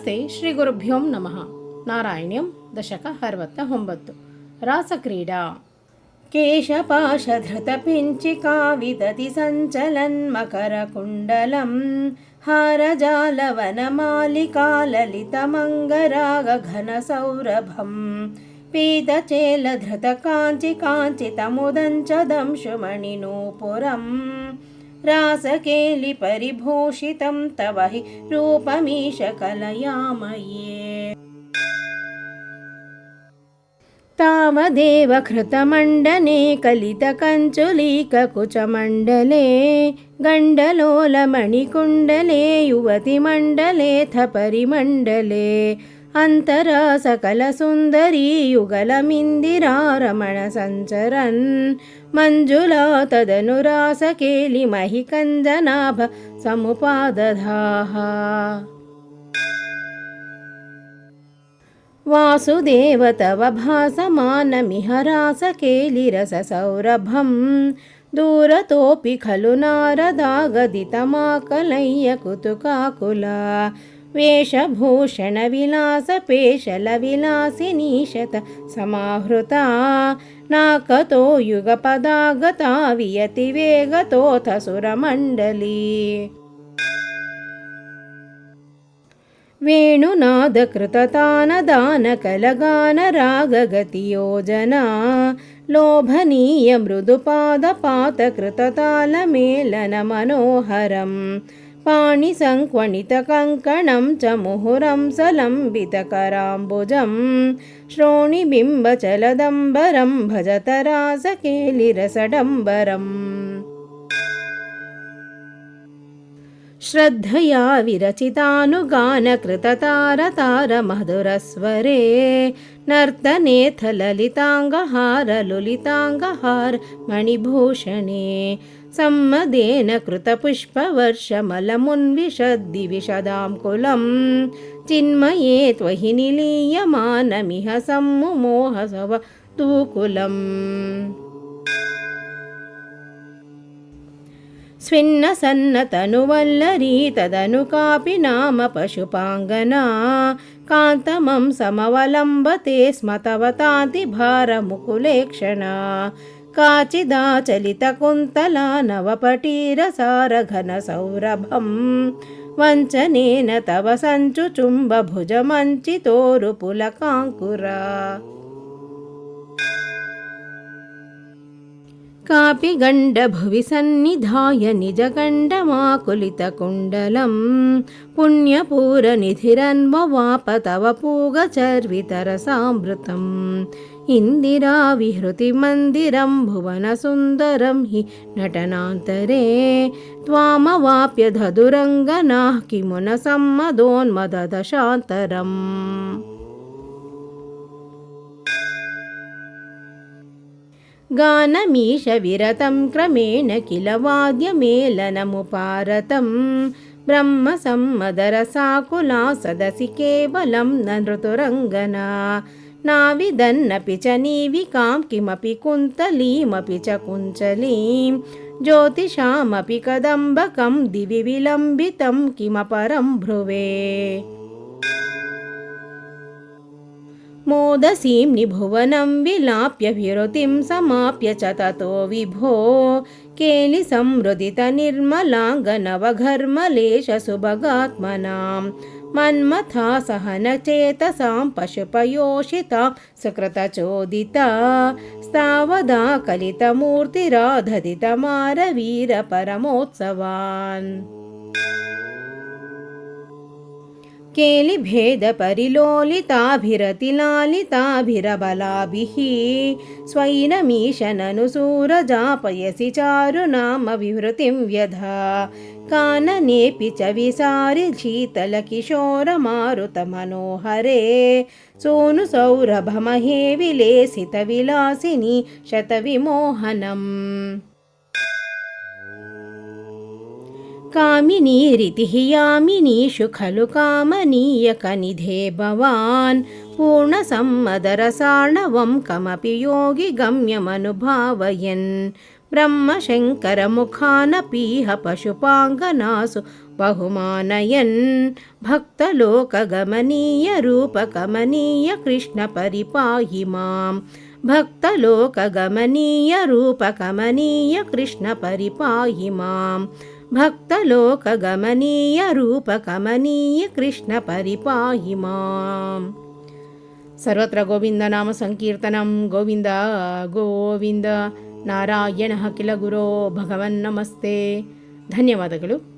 ನಮಸ್ತೆ ಶ್ರೀ ಗುರುಭ್ಯೋ ನಮಃ. ನಾರಾಯಣ್ಯಂ ದಶಕ 69 ರಾಸಕ್ರೀಡಾ. ಕೇಶಪಾಶಧೃತಪಿಂಚಿಕಾ ವಿದತಿ ಸಂಚಲನ್ಮಕರಕುಂಡಲಂ ಹಾರಜಾಲವನಮಾಲಿಕಾ ಲಲಿತಮಂಗರಾಗಘನಸೌರಭಂ ಪೀತಚೇಲಧೃತಕಾಂಚಿಕಾಂಚಿತಮುದಂಚದಂಶುಮಣಿನೂಪುರಂ रासकेलिपरिभूषितं तव हि रूपमीश कलयामये. तावदेव कृतमण्डने कलितकञ्चुलीककुचमण्डले गण्डलोलमणिकुण्डले युवतिमण्डलेऽथ परिमण्डले अंतरा सकलसुन्दरी युगलमिन्दिरारमणसञ्चरन् मञ्जुला तदनुरासकेलिमहिकञ्जनाभ समुपादधाः. वासुदेव तव भासमानमिह रासकेलिरससौरभं दूरतोऽपि खलु नारदागदितमाकलय्य कुतुकाकुला वेशभूषणविलासपेशलविलासिनीशत समाहृता नाकतो युगपदागता वियतिवेगतोऽथ सुरमण्डली. वेणुनादकृततानदानकलगानरागगतियोजना लोभनीय मृदुपादपातकृततालमेलनमनोहरं पाणिसङ्क्वणितकङ्कणं च मुहुरं सलम्बितकराम्बुजं श्रोणिबिम्बचलदम्बरं भजत रासकेलिरसडम्बरम्. श्रद्धया विरचितानुगानकृततारतारमधुरस्वरे नर्तनेऽथ ललिताङ्गहार मणिभूषणे सम्मदेन कृतपुष्पवर्षमलमुन्विशद्दिविशदां चिन्मये त्वहि निलीयमानमिह सम्मुमोहसवधूकुलम्. स्विन्नसन्नतनुवल्लरी तदनु कापि नाम पशुपाङ्गना कान्तमं समवलम्बते स्म तव तातिभारमुकुलेक्षणा काचिदाचलितकुन्तला नवपटीरसारघनसौरभं वञ्चनेन तव सञ्चुचुम्बभुजमञ्चितोरुपुलकाङ्कुरा. कापि गण्डभुवि सन्निधाय निजगण्डमाकुलितकुण्डलं पुण्यपूरनिधिरन्ववाप तव पूगचर्वितरसामृतम् इन्दिराविहृतिमन्दिरं भुवनसुन्दरं हि नटनान्तरे त्वामवाप्य धदुरङ्गनाः किमु न सम्मदोन्मददशान्तरम्. गानमीश विरतं क्रमेण किल वाद्यमेलनमुपारतं ब्रह्मसम्मदरसाकुला सदसि केवलं न नृतुरङ्गना नाविदन्नपि च नीविकां किमपि कुन्तलीमपि च कुञ्चलीं ज्योतिषामपि कदम्बकं दिवि विलम्बितं किमपरं भ्रुवे. मोदसीं निभुवनं विलाप्य विरुतिं समाप्य च ततो विभो केलिसंहृदितनिर्मलाङ्गनवघर्मलेशसुभगात्मनां मन्मथा सहनचेतसां पशुपयोषितां सुकृतचोदिता स्तावदा कलितमूर्तिराधदितमारवीरपरमोत्सवान्. केलिभेदपरिलोलिताभिरतिलालिताभिरबलाभिः स्वैरमीशननुसूरजापयसि चारुनामविवृतिं व्यधा काननेऽपि च विसारि शीतलकिशोरमारुतमनोहरे सोनुसौरभमहे विलेसितविलासिनी शतविमोहनम्. कामिनीरिति हि यामिनीषु खलु कामनीयकनिधे भवान् पूर्णसम्मदरसार्णवं कमपि योगि गम्यमनुभावयन् ब्रह्मशङ्करमुखानपीह पशुपाङ्गनासु बहुमानयन् भक्तलोकगमनीयरूपकमनीय कृष्ण परिपाहि मां भक्तलोकगमनीयरूपकमनीय कृष्ण परिपाहि मां भक्तलोकगमनीयरूपकमनीय कृष्ण परिपाहि माम्. सर्वत्र गोविन्दनाम संकीर्तनं गोविन्द गोविन्द. ನಾರಾಯಣಃ ಕಿಲ ಗುರೋ ಭಗವನ್ನಮಸ್ತೆ. ಧನ್ಯವಾದಗಳು.